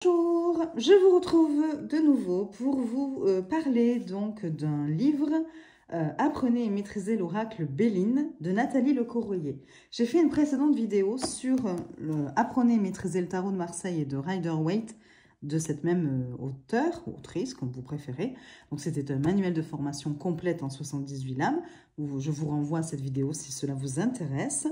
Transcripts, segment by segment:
Bonjour, je vous retrouve de nouveau pour vous parler donc d'un livre Apprenez et maîtrisez l'oracle Béline de Nathalie Lecorroyer. J'ai fait une précédente vidéo sur Apprenez et maîtrisez le tarot de Marseille et de Rider-Waite de cette même auteure, ou autrice, comme vous préférez. Donc c'était un manuel de formation complète en 78 lames, où je vous renvoie à cette vidéo si cela vous intéresse.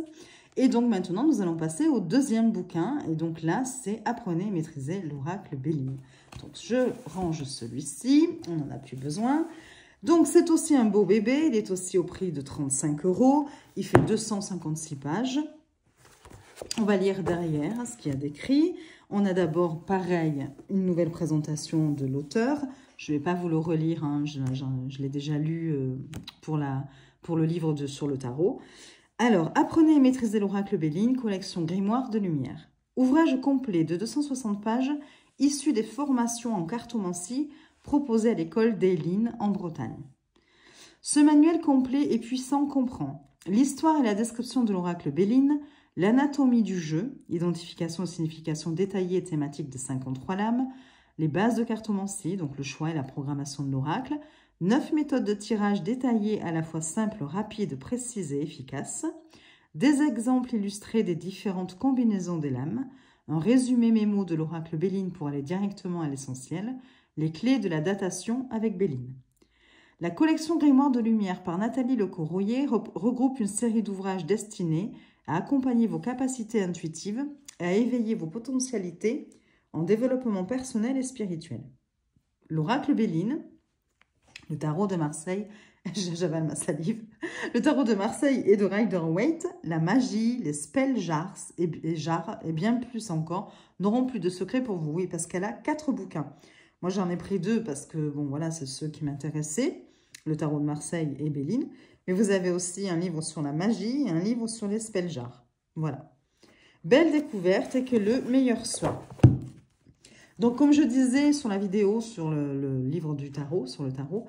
Et donc maintenant, nous allons passer au deuxième bouquin. Et donc là, c'est Apprenez et maîtrisez l'oracle Béline. Donc je range celui-ci, on n'en a plus besoin. Donc c'est aussi un beau bébé, il est aussi au prix de 35 €. Il fait 256 pages. On va lire derrière ce qu'il y a décrit. On a d'abord, pareil, une nouvelle présentation de l'auteur. Je ne vais pas vous le relire, hein, je l'ai déjà lu pour le livre sur le tarot. Alors, Apprenez et maîtrisez l'oracle Béline, collection Grimoire de Lumière. Ouvrage complet de 260 pages, issu des formations en cartomancie proposées à l'école d'Ailine en Bretagne. Ce manuel complet et puissant comprend l'histoire et la description de l'oracle Béline, l'anatomie du jeu, identification et signification détaillée et thématique des 53 lames, les bases de cartomancie, donc le choix et la programmation de l'oracle, 9 méthodes de tirage détaillées à la fois simples, rapides, précises et efficaces, des exemples illustrés des différentes combinaisons des lames, un résumé mémo de l'oracle Béline pour aller directement à l'essentiel, les clés de la datation avec Béline. La collection Grimoire de Lumière par Nathalie Lecorroyer regroupe une série d'ouvrages destinés à accompagner vos capacités intuitives et à éveiller vos potentialités en développement personnel et spirituel. L'oracle Béline, le tarot de Marseille, j'avale ma salive, le tarot de Marseille et de Rider-Waite, la magie, les spells jars et bien plus encore n'auront plus de secret pour vous. Oui, parce qu'elle a 4 bouquins. Moi, j'en ai pris 2 parce que, bon, voilà, c'est ceux qui m'intéressaient, le tarot de Marseille et Béline. Mais vous avez aussi un livre sur la magie et un livre sur les spells jars. Voilà. Belle découverte et que le meilleur soit. Donc, comme je disais sur la vidéo, sur le livre du tarot, sur le tarot,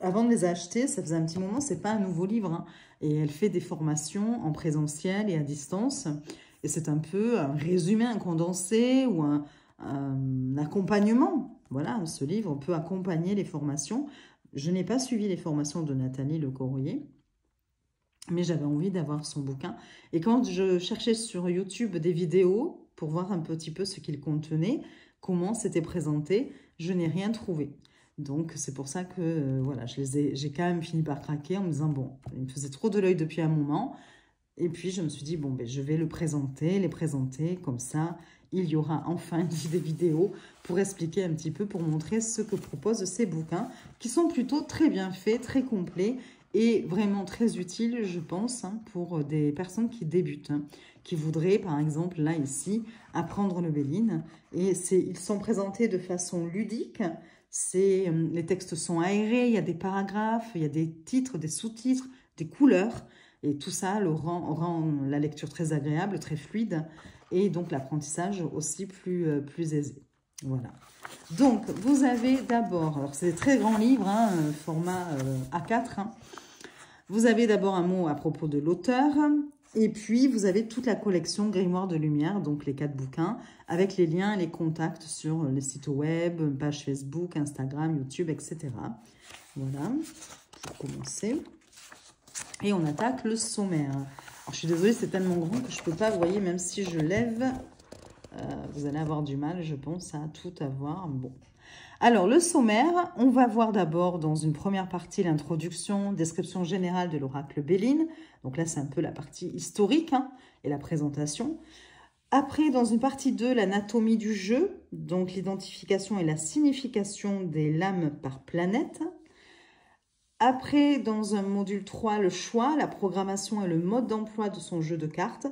avant de les acheter, ça faisait un petit moment, c'est pas un nouveau livre. Hein, et elle fait des formations en présentiel et à distance. Et c'est un peu un résumé, un condensé ou un accompagnement. Voilà, ce livre peut accompagner les formations. Je n'ai pas suivi les formations de Nathalie Lecorroyer, mais j'avais envie d'avoir son bouquin. Et quand je cherchais sur YouTube des vidéos pour voir un petit peu ce qu'il contenait, comment c'était présenté, je n'ai rien trouvé. Donc, c'est pour ça que voilà, j'ai quand même fini par craquer en me disant, bon, il me faisait trop de l'œil depuis un moment. Et puis, je me suis dit, bon, ben, je vais les présenter, comme ça, il y aura enfin des vidéos pour expliquer un petit peu, pour montrer ce que proposent ces bouquins, qui sont plutôt très bien faits, très complets, et vraiment très utiles, je pense, hein, pour des personnes qui débutent, hein, qui voudraient, par exemple, là, ici, apprendre le Béline. Et ils sont présentés de façon ludique. Les textes sont aérés, il y a des paragraphes, il y a des titres, des sous-titres, des couleurs. Et tout ça rend la lecture très agréable, très fluide. Et donc, l'apprentissage aussi plus aisé. Voilà. Donc, vous avez d'abord, alors c'est des très grands livres, hein, format A4. Hein. Vous avez d'abord un mot à propos de l'auteur. Et puis, vous avez toute la collection Grimoire de Lumière, donc les 4 bouquins, avec les liens et les contacts sur les sites web, page Facebook, Instagram, YouTube, etc. Voilà, pour commencer. Et on attaque le sommaire. Alors, je suis désolée, c'est tellement grand que je ne peux pas, vous voyez, même si je lève, vous allez avoir du mal, je pense, à tout avoir. Bon. Alors, le sommaire, on va voir d'abord dans une première partie l'introduction, description générale de l'oracle Béline. Donc là, c'est un peu la partie historique, hein, et la présentation. Après, dans une partie 2, l'anatomie du jeu, donc l'identification et la signification des lames par planète. Après, dans un module 3, le choix, la programmation et le mode d'emploi de son jeu de cartes.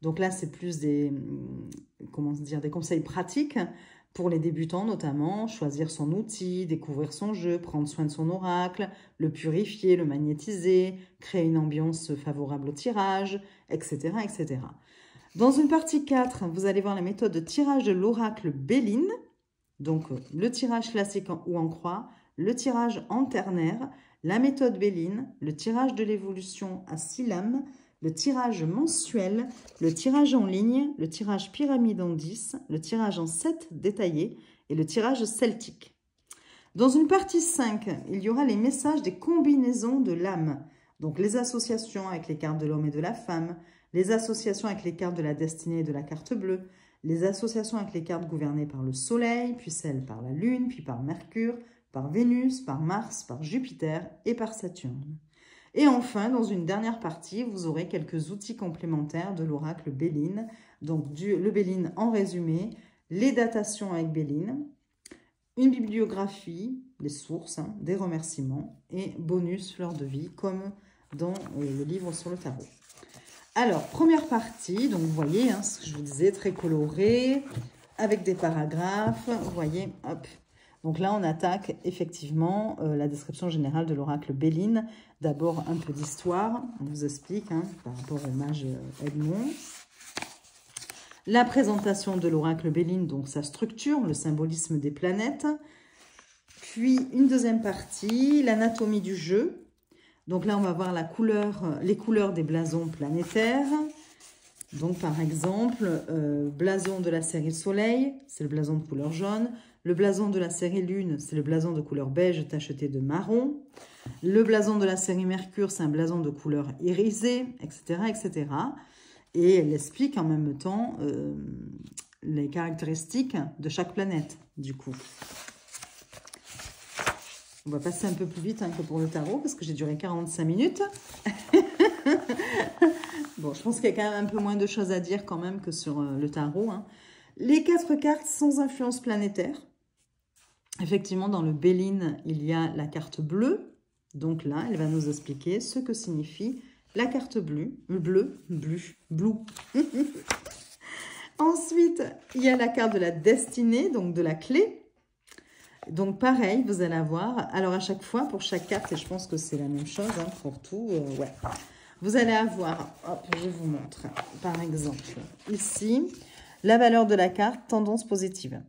Donc là, c'est plus des conseils pratiques pour les débutants notamment. Choisir son outil, découvrir son jeu, prendre soin de son oracle, le purifier, le magnétiser, créer une ambiance favorable au tirage, etc., etc. Dans une partie 4, vous allez voir la méthode de tirage de l'oracle Béline. Donc, le tirage classique ou en croix, le tirage en ternaire, la méthode Béline, le tirage de l'évolution à 6 lames, le tirage mensuel, le tirage en ligne, le tirage pyramide en 10, le tirage en 7 détaillé et le tirage celtique. Dans une partie 5, il y aura les messages des combinaisons de l'âme. Donc les associations avec les cartes de l'homme et de la femme, les associations avec les cartes de la destinée et de la carte bleue, les associations avec les cartes gouvernées par le soleil, puis celles par la lune, puis par Mercure, par Vénus, par Mars, par Jupiter et par Saturne. Et enfin, dans une dernière partie, vous aurez quelques outils complémentaires de l'oracle Béline. Donc le Béline en résumé, les datations avec Béline, une bibliographie, les sources, des remerciements et bonus fleurs de vie comme dans le livre sur le tarot. Alors, première partie, donc vous voyez, ce que je vous disais, très coloré, avec des paragraphes, vous voyez, hop. Donc là, on attaque effectivement la description générale de l'oracle Béline. D'abord, un peu d'histoire, on vous explique par rapport au mage Edmond. La présentation de l'oracle Béline, donc sa structure, le symbolisme des planètes. Puis, une deuxième partie, l'anatomie du jeu. Donc là, on va voir les couleurs des blasons planétaires. Donc, par exemple, blason de la série Soleil, c'est le blason de couleur jaune. Le blason de la série Lune, c'est le blason de couleur beige tacheté de marron. Le blason de la série Mercure, c'est un blason de couleur irisée, etc., etc. Et elle explique en même temps les caractéristiques de chaque planète, du coup. On va passer un peu plus vite que pour le tarot, parce que j'ai duré 45 minutes. Bon, je pense qu'il y a quand même un peu moins de choses à dire quand même que sur le tarot. Les 4 cartes sans influence planétaire. Effectivement, dans le Béline, il y a la carte bleue. Donc là, elle va nous expliquer ce que signifie la carte bleue. Ensuite, il y a la carte de la destinée, donc de la clé. Donc pareil, vous allez avoir, alors à chaque fois, pour chaque carte, et je pense que c'est la même chose pour tout, ouais. Vous allez avoir, hop, je vous montre, par exemple, ici, la valeur de la carte, tendance positive,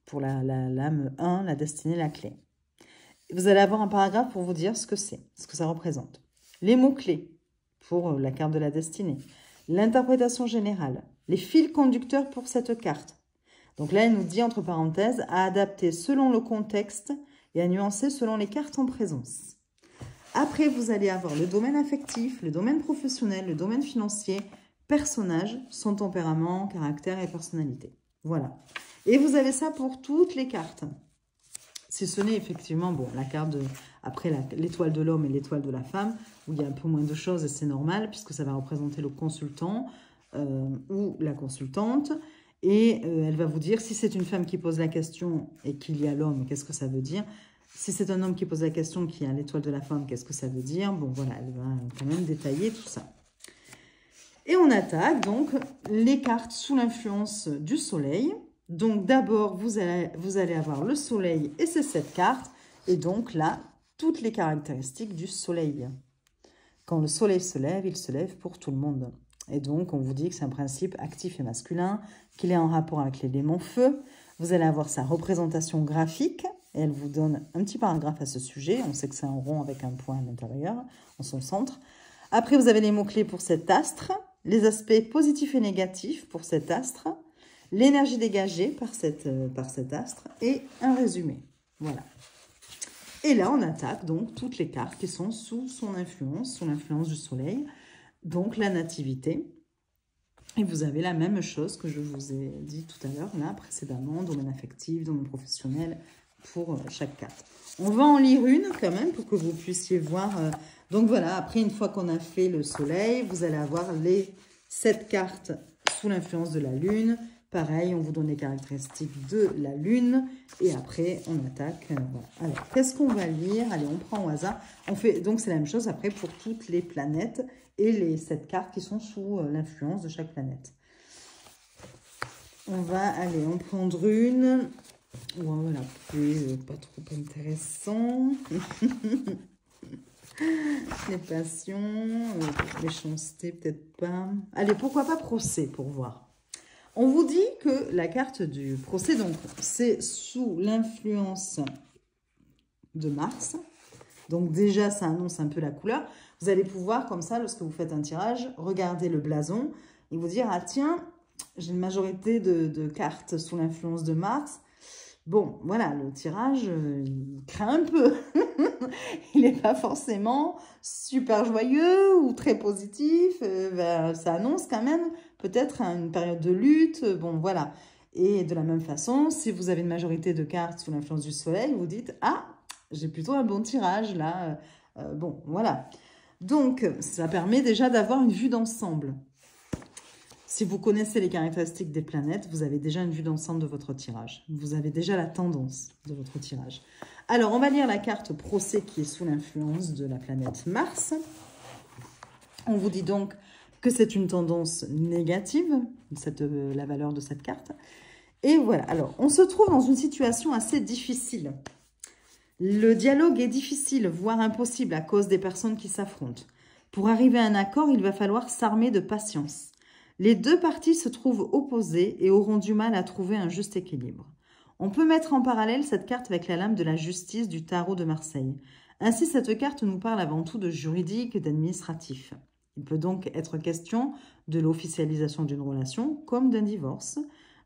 pour la lame 1, la destinée, la clé. Vous allez avoir un paragraphe pour vous dire ce que c'est, ce que ça représente. Les mots-clés pour la carte de la destinée, l'interprétation générale, les fils conducteurs pour cette carte. Donc là, elle nous dit, entre parenthèses, à adapter selon le contexte et à nuancer selon les cartes en présence. Après, vous allez avoir le domaine affectif, le domaine professionnel, le domaine financier, personnage, son tempérament, caractère et personnalité. Voilà. Et vous avez ça pour toutes les cartes. Si ce n'est effectivement, bon, la carte de, après l'étoile de l'homme et l'étoile de la femme, où il y a un peu moins de choses et c'est normal, puisque ça va représenter le consultant ou la consultante. Et elle va vous dire, si c'est une femme qui pose la question et qu'il y a l'homme, qu'est-ce que ça veut dire? Si c'est un homme qui pose la question, qui a l'étoile de la femme, qu'est-ce que ça veut dire? Bon, voilà, elle va quand même détailler tout ça. Et on attaque donc les cartes sous l'influence du soleil. Donc d'abord, vous allez avoir le soleil et c'est cette carte. Et donc là, toutes les caractéristiques du soleil. Quand le soleil se lève, il se lève pour tout le monde. Et donc, on vous dit que c'est un principe actif et masculin, qu'il est en rapport avec l'élément feu. Vous allez avoir sa représentation graphique, et elle vous donne un petit paragraphe à ce sujet. On sait que c'est un rond avec un point à l'intérieur, en son centre. Après, vous avez les mots-clés pour cet astre, les aspects positifs et négatifs pour cet astre, l'énergie dégagée par cet astre, et un résumé. Voilà. Et là, on attaque donc toutes les cartes qui sont sous son influence, sous l'influence du soleil. Donc, la nativité. Et vous avez la même chose que je vous ai dit tout à l'heure, là, précédemment, domaine affectif, domaine professionnel, pour chaque carte. On va en lire une, quand même, pour que vous puissiez voir. Donc, voilà, après, une fois qu'on a fait le soleil, vous allez avoir les 7 cartes sous l'influence de la lune. Pareil, on vous donne les caractéristiques de la lune. Et après, on attaque. Voilà. Alors, qu'est-ce qu'on va lire? Allez, on prend au hasard. On fait, donc, c'est la même chose après pour toutes les planètes et les 7 cartes qui sont sous l'influence de chaque planète. On va aller en prendre une. Voilà, pas trop intéressant. Les passions, méchanceté, peut-être pas. Allez, pourquoi pas procès pour voir. On vous dit que la carte du procès, donc, c'est sous l'influence de Mars. Donc, déjà, ça annonce un peu la couleur. Vous allez pouvoir, comme ça, lorsque vous faites un tirage, regarder le blason et vous dire, ah tiens, j'ai une majorité de cartes sous l'influence de Mars. Bon, voilà, le tirage, il craint un peu. Il n'est pas forcément super joyeux ou très positif. Ça annonce quand même peut-être une période de lutte. Bon, voilà. Et de la même façon, si vous avez une majorité de cartes sous l'influence du soleil, vous dites, ah, j'ai plutôt un bon tirage là. Bon, voilà. Donc, ça permet déjà d'avoir une vue d'ensemble. Si vous connaissez les caractéristiques des planètes, vous avez déjà une vue d'ensemble de votre tirage. Vous avez déjà la tendance de votre tirage. Alors, on va lire la carte procès qui est sous l'influence de la planète Mars. On vous dit donc que c'est une tendance négative, la valeur de cette carte. Et voilà, alors, on se trouve dans une situation assez difficile. Le dialogue est difficile, voire impossible à cause des personnes qui s'affrontent. Pour arriver à un accord, il va falloir s'armer de patience. Les deux parties se trouvent opposées et auront du mal à trouver un juste équilibre. On peut mettre en parallèle cette carte avec la lame de la justice du tarot de Marseille. Ainsi, cette carte nous parle avant tout de juridique et d'administratif. Il peut donc être question de l'officialisation d'une relation comme d'un divorce,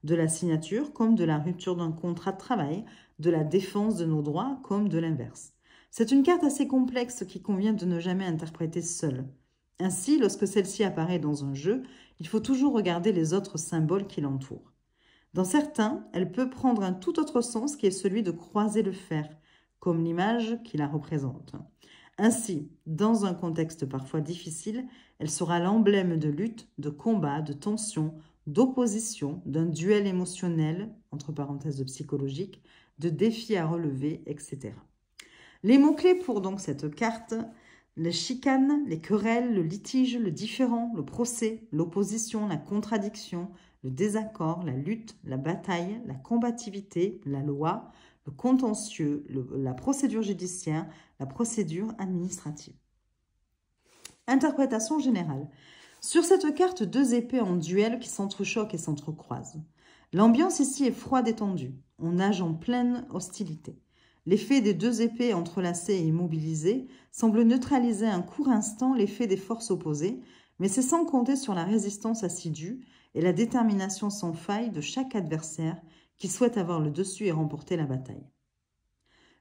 de la signature comme de la rupture d'un contrat de travail, de la défense de nos droits comme de l'inverse. C'est une carte assez complexe qui convient de ne jamais interpréter seule. Ainsi, lorsque celle-ci apparaît dans un jeu, il faut toujours regarder les autres symboles qui l'entourent. Dans certains, elle peut prendre un tout autre sens qui est celui de croiser le fer, comme l'image qui la représente. Ainsi, dans un contexte parfois difficile, elle sera l'emblème de lutte, de combat, de tension, d'opposition, d'un duel émotionnel, entre parenthèses de psychologique, de défis à relever, etc. Les mots-clés pour donc cette carte: les chicanes, les querelles, le litige, le différend, le procès, l'opposition, la contradiction, le désaccord, la lutte, la bataille, la combativité, la loi, le contentieux, la procédure judiciaire, la procédure administrative. Interprétation générale. Sur cette carte, deux épées en duel qui s'entrechoquent et s'entrecroisent. L'ambiance ici est froide et tendue. On nage en pleine hostilité. L'effet des deux épées entrelacées et immobilisées semble neutraliser un court instant l'effet des forces opposées, mais c'est sans compter sur la résistance assidue et la détermination sans faille de chaque adversaire qui souhaite avoir le dessus et remporter la bataille.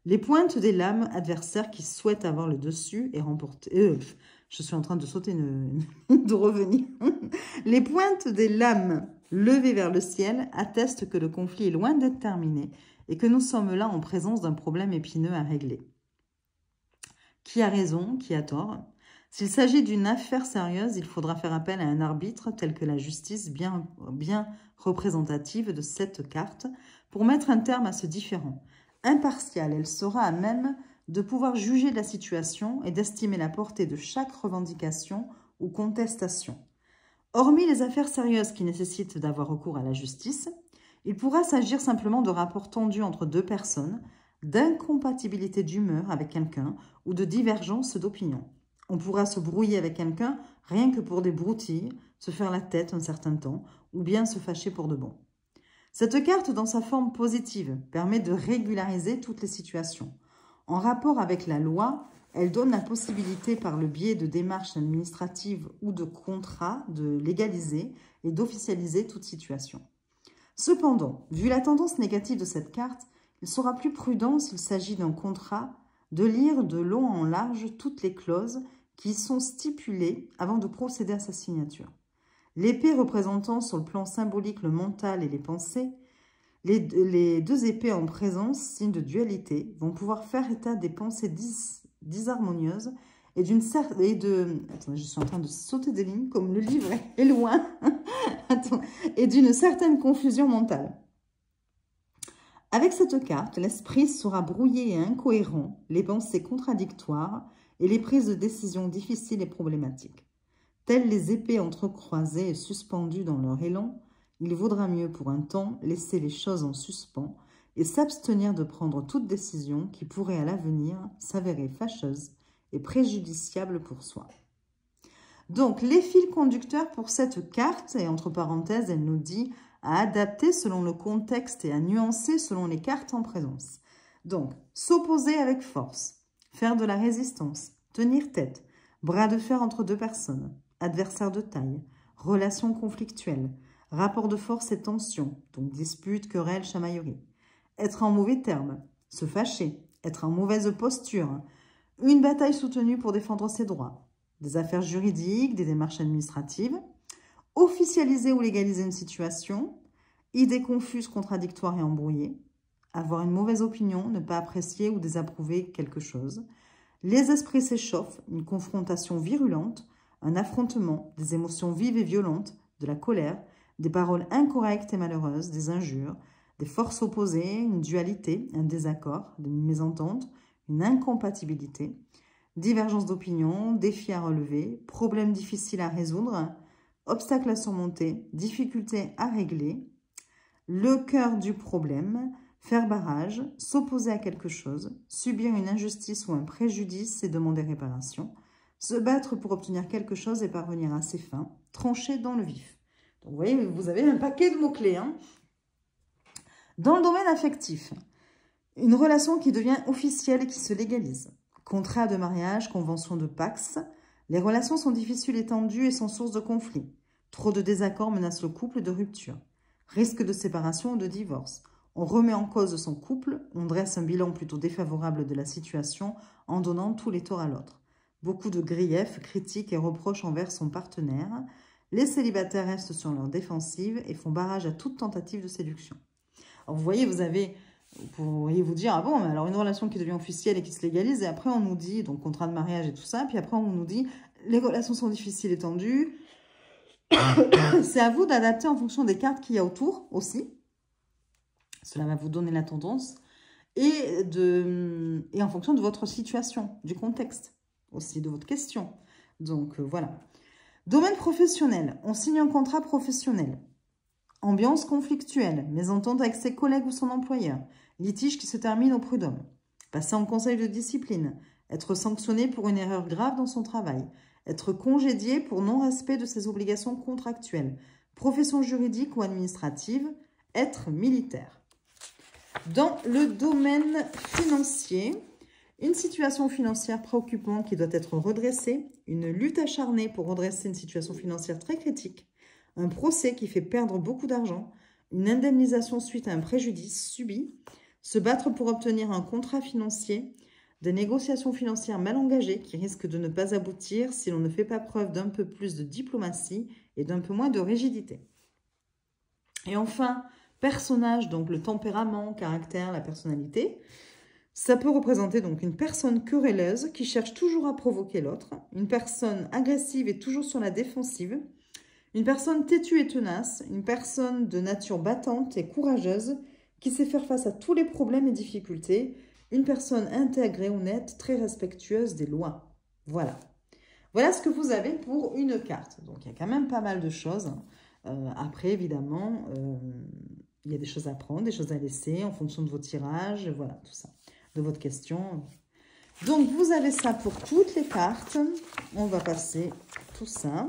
Les pointes des lames adversaires qui souhaitent avoir le dessus et remporter... je suis en train de sauter de revenir. Les pointes des lames levées vers le ciel attestent que le conflit est loin d'être terminé et que nous sommes là en présence d'un problème épineux à régler. Qui a raison, qui a tort? S'il s'agit d'une affaire sérieuse, il faudra faire appel à un arbitre tel que la justice bien représentative de cette carte pour mettre un terme à ce différend. Impartiale, elle sera à même de pouvoir juger de la situation et d'estimer la portée de chaque revendication ou contestation. Hormis les affaires sérieuses qui nécessitent d'avoir recours à la justice, il pourra s'agir simplement de rapports tendus entre deux personnes, d'incompatibilité d'humeur avec quelqu'un ou de divergence d'opinion. On pourra se brouiller avec quelqu'un rien que pour des broutilles, se faire la tête un certain temps ou bien se fâcher pour de bon. Cette carte, dans sa forme positive, permet de régulariser toutes les situations. En rapport avec la loi, elle donne la possibilité par le biais de démarches administratives ou de contrats de légaliser et d'officialiser toute situation. Cependant, vu la tendance négative de cette carte, il sera plus prudent s'il s'agit d'un contrat de lire de long en large toutes les clauses qui y sont stipulées avant de procéder à sa signature. L'épée représentant sur le plan symbolique le mental et les pensées, les deux épées en présence, signe de dualité, vont pouvoir faire état des pensées disharmonieuses et d'une certaine... Attends, je suis en train de sauter des lignes comme le livre est loin. Et d'une certaine confusion mentale. Avec cette carte, l'esprit sera brouillé et incohérent, les pensées contradictoires et les prises de décision difficiles et problématiques. Telles les épées entrecroisées et suspendues dans leur élan, il vaudra mieux pour un temps laisser les choses en suspens et s'abstenir de prendre toute décision qui pourrait à l'avenir s'avérer fâcheuse et préjudiciable pour soi. Donc, les fils conducteurs pour cette carte, et entre parenthèses, elle nous dit à adapter selon le contexte et à nuancer selon les cartes en présence. Donc, s'opposer avec force, faire de la résistance, tenir tête, bras de fer entre deux personnes, adversaire de taille, relations conflictuelles, rapport de force et tension, donc disputes, querelles, chamailleries, être en mauvais termes, se fâcher, être en mauvaise posture, une bataille soutenue pour défendre ses droits, des affaires juridiques, des démarches administratives, officialiser ou légaliser une situation, idées confuses, contradictoires et embrouillées, avoir une mauvaise opinion, ne pas apprécier ou désapprouver quelque chose, les esprits s'échauffent, une confrontation virulente, un affrontement, des émotions vives et violentes, de la colère, des paroles incorrectes et malheureuses, des injures, des forces opposées, une dualité, un désaccord, des mésententes, une incompatibilité, divergence d'opinion, défis à relever, problèmes difficiles à résoudre, obstacles à surmonter, difficultés à régler, le cœur du problème, faire barrage, s'opposer à quelque chose, subir une injustice ou un préjudice et demander réparation, se battre pour obtenir quelque chose et parvenir à ses fins, trancher dans le vif. Donc vous voyez, vous avez un paquet de mots-clés. Hein. Dans le domaine affectif, une relation qui devient officielle et qui se légalise. Contrat de mariage, convention de Pax. Les relations sont difficiles et tendues et sont source de conflits. Trop de désaccords menacent le couple de rupture. Risque de séparation ou de divorce. On remet en cause son couple, on dresse un bilan plutôt défavorable de la situation en donnant tous les torts à l'autre. Beaucoup de griefs, critiques et reproches envers son partenaire. Les célibataires restent sur leur défensive et font barrage à toute tentative de séduction. Alors vous voyez, vous pourriez vous dire, ah bon, mais alors une relation qui devient officielle et qui se légalise, et après on nous dit, donc contrat de mariage et tout ça, puis après on nous dit, les relations sont difficiles et tendues. C'est à vous d'adapter en fonction des cartes qu'il y a autour aussi. Cela va vous donner la tendance. Et en fonction de votre situation, du contexte aussi, de votre question. Donc, voilà. Domaine professionnel. On signe un contrat professionnel. Ambiance conflictuelle. Mésentente avec ses collègues ou son employeur. Litige qui se termine au prud'homme. Passer en conseil de discipline. Être sanctionné pour une erreur grave dans son travail. Être congédié pour non-respect de ses obligations contractuelles. Profession juridique ou administrative. Être militaire. Dans le domaine financier, une situation financière préoccupante qui doit être redressée, une lutte acharnée pour redresser une situation financière très critique, un procès qui fait perdre beaucoup d'argent, une indemnisation suite à un préjudice subi, se battre pour obtenir un contrat financier, des négociations financières mal engagées qui risquent de ne pas aboutir si l'on ne fait pas preuve d'un peu plus de diplomatie et d'un peu moins de rigidité. Et enfin, personnage, donc le tempérament, caractère, la personnalité. Ça peut représenter donc une personne querelleuse qui cherche toujours à provoquer l'autre, une personne agressive et toujours sur la défensive, une personne têtue et tenace, une personne de nature battante et courageuse qui sait faire face à tous les problèmes et difficultés, une personne intègre et honnête, très respectueuse des lois. Voilà. Voilà ce que vous avez pour une carte. Donc il y a quand même pas mal de choses. Après, évidemment, il y a des choses à prendre, des choses à laisser en fonction de vos tirages, voilà, tout ça, de votre question. Donc, vous avez ça pour toutes les cartes. On va passer tout ça.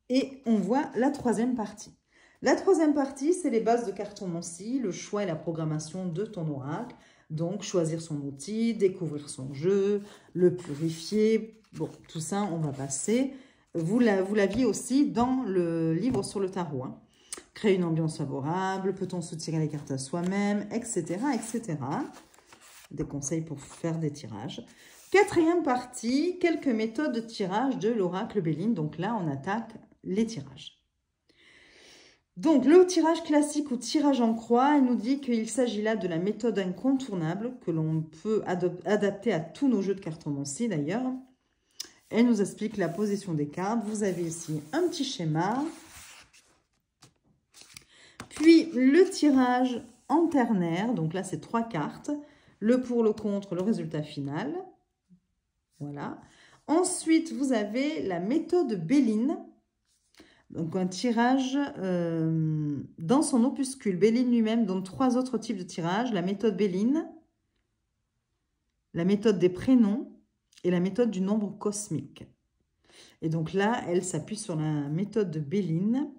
Et on voit la troisième partie. La troisième partie, c'est les bases de cartomancie, le choix et la programmation de ton oracle. Donc, choisir son outil, découvrir son jeu, le purifier. Bon, tout ça, on va passer. Vous l'aviez aussi dans le livre sur le tarot. Hein. Créer une ambiance favorable, peut-on se tirer les cartes à soi-même, etc., etc. Des conseils pour faire des tirages. Quatrième partie, quelques méthodes de tirage de l'oracle Béline. Donc là, on attaque les tirages. Donc, le tirage classique ou tirage en croix, il nous dit qu'il s'agit là de la méthode incontournable que l'on peut adapter à tous nos jeux de cartomancie d'ailleurs. Elle nous explique la position des cartes. Vous avez ici un petit schéma. Puis, le tirage en ternaire. Donc là, c'est 3 cartes. Le pour, le contre, le résultat final. Voilà. Ensuite, vous avez la méthode Béline. Donc, un tirage dans son opuscule. Béline lui-même donne 3 autres types de tirages. La méthode Béline, la méthode des prénoms et la méthode du nombre cosmique. Et donc là, elle s'appuie sur la méthode de Béline.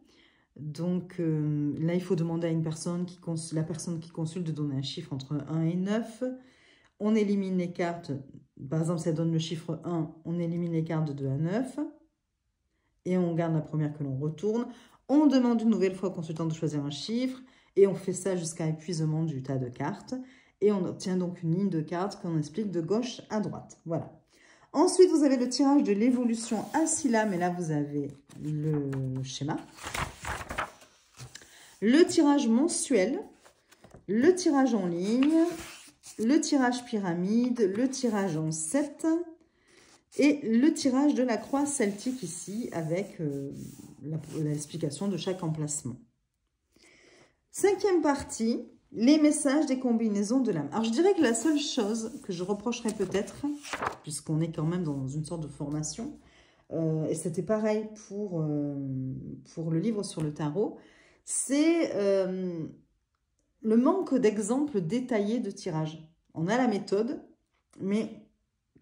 Donc là, il faut demander à une personne la personne qui consulte de donner un chiffre entre 1 et 9. On élimine les cartes par exemple, si elle donne le chiffre 1, on élimine les cartes de 2 à 9. Et on garde la première que l'on retourne. On demande une nouvelle fois au consultant de choisir un chiffre. Et on fait ça jusqu'à épuisement du tas de cartes. Et on obtient donc une ligne de cartes qu'on explique de gauche à droite. Voilà. Ensuite, vous avez le tirage de l'évolution à 6 lames. Et là, vous avez le schéma. Le tirage mensuel. Le tirage en ligne. Le tirage pyramide. Le tirage en 7. Et le tirage de la croix celtique ici, avec l'explication de chaque emplacement. 5e partie, les messages des combinaisons de l'âme. Alors, je dirais que la seule chose que je reprocherais peut-être, puisqu'on est quand même dans une sorte de formation, et c'était pareil pour le livre sur le tarot, c'est le manque d'exemples détaillés de tirage. On a la méthode, mais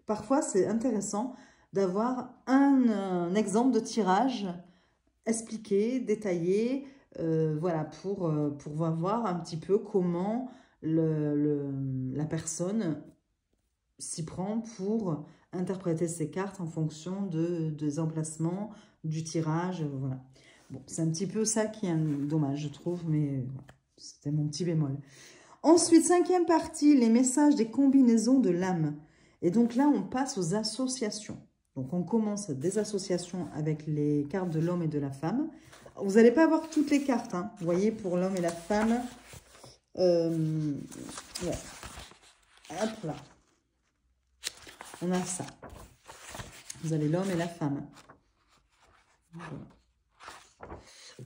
parfois, c'est intéressant d'avoir un exemple de tirage expliqué, détaillé, voilà, pour voir un petit peu comment la personne s'y prend pour interpréter ses cartes en fonction des emplacements, du tirage, voilà. Bon, c'est un petit peu ça qui est un dommage, je trouve, mais voilà, c'était mon petit bémol. Ensuite, 5e partie, les messages des combinaisons de l'âme. Et donc là, on passe aux associations. Donc, on commence des associations avec les cartes de l'homme et de la femme. Vous n'allez pas avoir toutes les cartes, hein. Vous voyez, pour l'homme et la femme. Ouais. Hop là. On a ça. Vous avez l'homme et la femme. Voilà.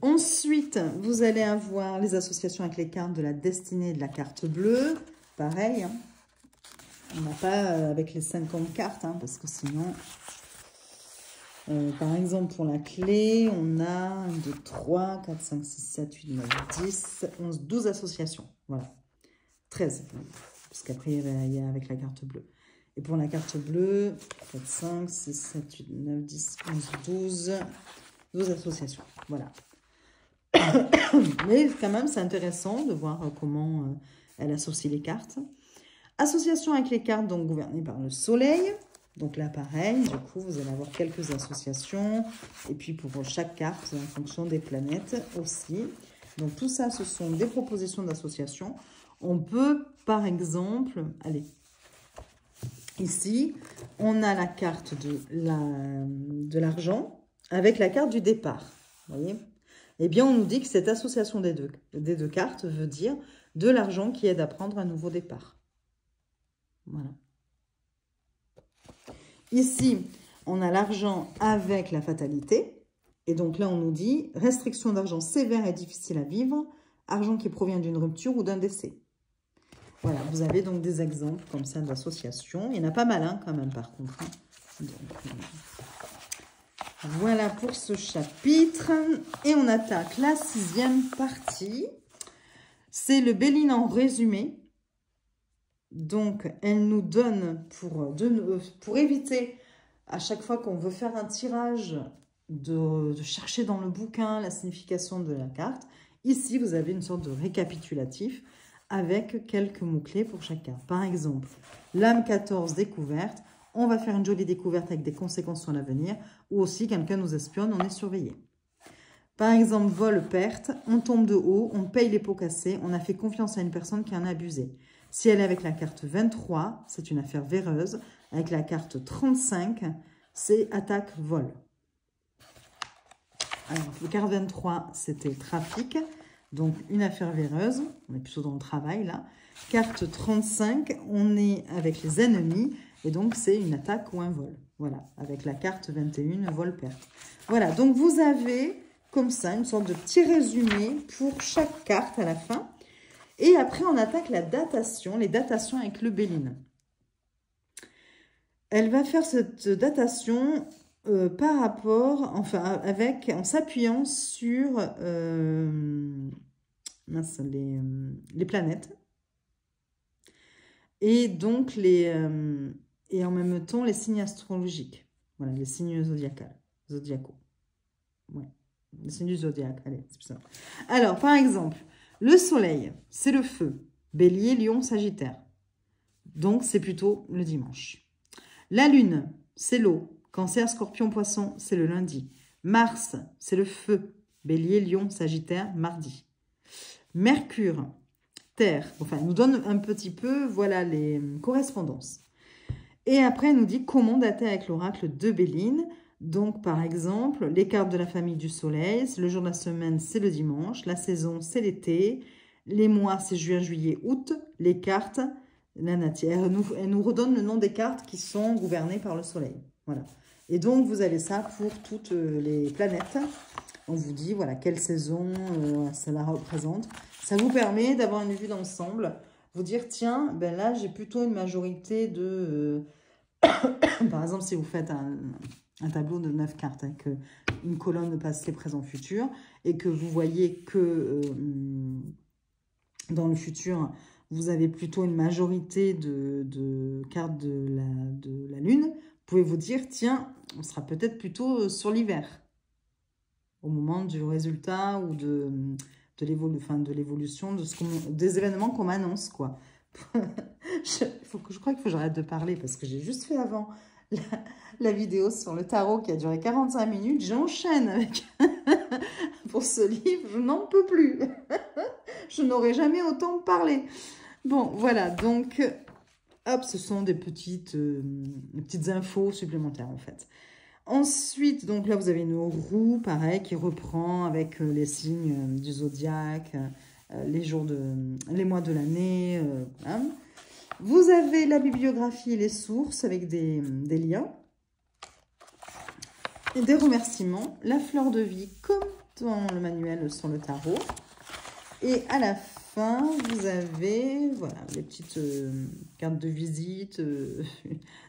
Ensuite, vous allez avoir les associations avec les cartes de la destinée et de la carte bleue. Pareil, hein. On n'a pas avec les 50 cartes, hein, parce que sinon, par exemple, pour la clé, on a 1, 2, 3, 4, 5, 6, 7, 8, 9, 10, 11, 12 associations. Voilà. 13, parce qu'après, il y a avec la carte bleue. Et pour la carte bleue, 4, 5, 6, 7, 8, 9, 10, 11, 12 associations. Voilà. Mais quand même, c'est intéressant de voir comment elle associe les cartes. Association avec les cartes donc gouvernées par le soleil. Donc là, pareil, du coup, vous allez avoir quelques associations. Et puis pour chaque carte, en fonction des planètes aussi. Donc tout ça, ce sont des propositions d'association. On peut, par exemple, allez, ici, on a la carte de l'argent avec la carte du départ. Vous voyez? Eh bien, on nous dit que cette association des deux cartes veut dire de l'argent qui aide à prendre un nouveau départ. Voilà. Ici, on a l'argent avec la fatalité. Et donc là, on nous dit restriction d'argent sévère et difficile à vivre. Argent qui provient d'une rupture ou d'un décès. Voilà, vous avez donc des exemples comme ça d'associations. Il y en a pas mal, hein, quand même, par contre. Hein. Donc, voilà pour ce chapitre. Et on attaque la 6e partie. C'est le Béline en résumé. Donc, elle nous donne, pour éviter, à chaque fois qu'on veut faire un tirage, de chercher dans le bouquin la signification de la carte. Ici, vous avez une sorte de récapitulatif avec quelques mots-clés pour chaque carte. Par exemple, l'âme 14, découverte. On va faire une jolie découverte avec des conséquences sur l'avenir. Ou aussi, quelqu'un nous espionne, on est surveillé. Par exemple, vol, perte. On tombe de haut, on paye les pots cassés. On a fait confiance à une personne qui en a abusé. Si elle est avec la carte 23, c'est une affaire véreuse. Avec la carte 35, c'est attaque, vol. Alors, le carte 23, c'était trafic. Donc, une affaire véreuse. On est plutôt dans le travail, là. Carte 35, on est avec les ennemis. Et donc, c'est une attaque ou un vol. Voilà, avec la carte 21, vol-perte. Voilà, donc vous avez comme ça une sorte de petit résumé pour chaque carte à la fin. Et après, on attaque la datation, les datations avec le Béline. Elle va faire cette datation par rapport, enfin, en s'appuyant sur les planètes. Et donc, et en même temps, les signes astrologiques. Voilà, les signes zodiacaux. Ouais, les signes du zodiaque, allez, c'est plus simple. Alors, par exemple, le soleil, c'est le feu. Bélier, lion, sagittaire. Donc, c'est plutôt le dimanche. La Lune, c'est l'eau. Cancer, Scorpion, Poisson, c'est le lundi. Mars, c'est le feu. Bélier, Lion, Sagittaire, mardi. Mercure, Terre. Enfin, il nous donne un petit peu, voilà, les correspondances. Et après, elle nous dit comment dater avec l'oracle de Béline. Donc, par exemple, les cartes de la famille du soleil. Le jour de la semaine, c'est le dimanche. La saison, c'est l'été. Les mois, c'est juin, juillet, août. Les cartes, la nature. Elle nous redonne le nom des cartes qui sont gouvernées par le soleil. Voilà. Et donc, vous avez ça pour toutes les planètes. On vous dit, voilà, quelle saison cela représente. Ça vous permet d'avoir une vue d'ensemble. Vous dire, tiens, ben là, j'ai plutôt une majorité de... par exemple, si vous faites un tableau de 9 cartes, avec une colonne de passé, présent, futur, et que vous voyez que dans le futur, vous avez plutôt une majorité de cartes de la Lune, vous pouvez vous dire, tiens, on sera peut-être plutôt sur l'hiver, au moment du résultat ou de l'évolution des événements qu'on m'annonce, quoi. Je crois qu'il faut que j'arrête de parler parce que j'ai juste fait avant la vidéo sur le tarot qui a duré 45 minutes. J'enchaîne avec pour ce livre, je n'en peux plus. Je n'aurais jamais autant parlé. Bon, voilà, donc, hop, ce sont des petites infos supplémentaires, en fait. Ensuite, donc là, vous avez une roue, pareil, qui reprend avec les signes du zodiaque, les mois de l'année. Hein. Vous avez la bibliographie et les sources avec des liens. Et des remerciements. La fleur de vie, comme dans le manuel sur le tarot. Et à la fin, vous avez voilà, les petites cartes de visite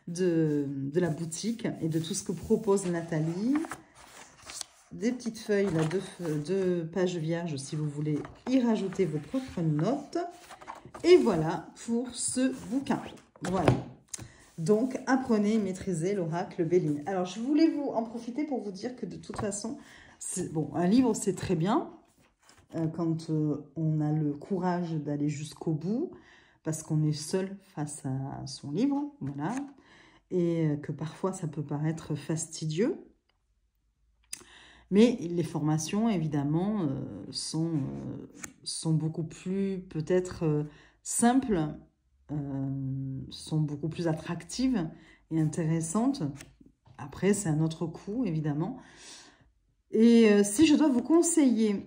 de la boutique et de tout ce que propose Nathalie. Des petites feuilles, là, deux pages vierges si vous voulez y rajouter vos propres notes. Et voilà pour ce bouquin. Voilà. Donc, apprenez et maîtrisez l'oracle Béline. Alors, je voulais vous en profiter pour vous dire que de toute façon, bon, un livre, c'est très bien. Quand on a le courage d'aller jusqu'au bout, parce qu'on est seul face à son livre, voilà, et que parfois ça peut paraître fastidieux. Mais les formations, évidemment, sont beaucoup plus, peut-être, simples, sont beaucoup plus attractives et intéressantes. Après, c'est un autre coup, évidemment. Et si je dois vous conseiller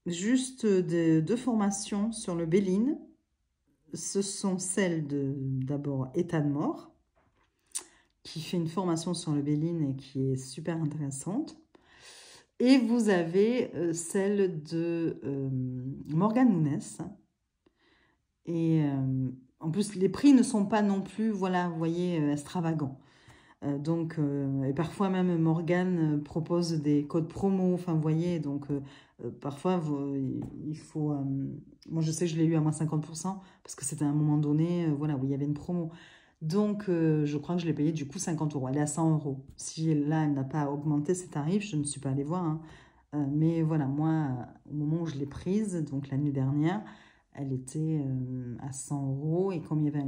juste deux formations sur le Béline, ce sont celles d'abord État de mort, qui fait une formation sur le Béline et qui est super intéressante. Et vous avez celle de Morgane Nunes. Et en plus, les prix ne sont pas non plus, voilà, vous voyez, extravagants. Donc, et parfois même Morgane propose des codes promo, enfin vous voyez, donc parfois il faut, moi je sais que je l'ai eu à moins 50% parce que c'était à un moment donné, voilà, où il y avait une promo. Donc je crois que je l'ai payé du coup 50 €, elle est à 100 €. Si là elle n'a pas augmenté ses tarifs, je ne suis pas allée voir, hein. Mais voilà, moi au moment où je l'ai prise, donc l'année dernière, elle était à 100 € et comme il y avait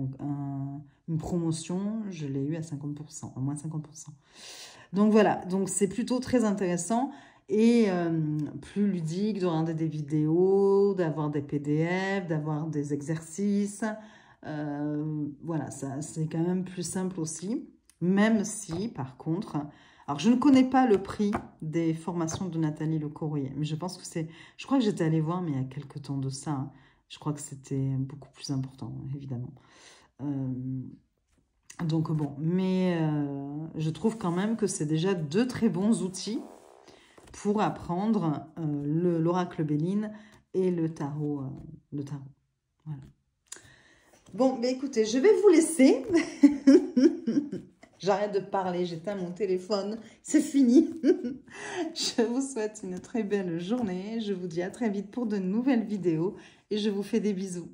une promotion, je l'ai eu à 50%, à moins 50%. Donc voilà, donc c'est plutôt très intéressant et plus ludique de regarder des vidéos, d'avoir des PDF, d'avoir des exercices. Voilà, c'est quand même plus simple aussi, même si par contre... Alors, je ne connais pas le prix des formations de Nathalie Le Courrier, mais je pense que c'est... Je crois que j'étais allée voir, mais il y a quelques temps de ça, hein. Je crois que c'était beaucoup plus important, évidemment. Donc bon, mais je trouve quand même que c'est déjà deux très bons outils pour apprendre l'oracle Béline et le tarot. Voilà. Bon, bah écoutez, je vais vous laisser. J'arrête de parler, j'éteins mon téléphone, c'est fini. Je vous souhaite une très belle journée. Je vous dis à très vite pour de nouvelles vidéos et je vous fais des bisous.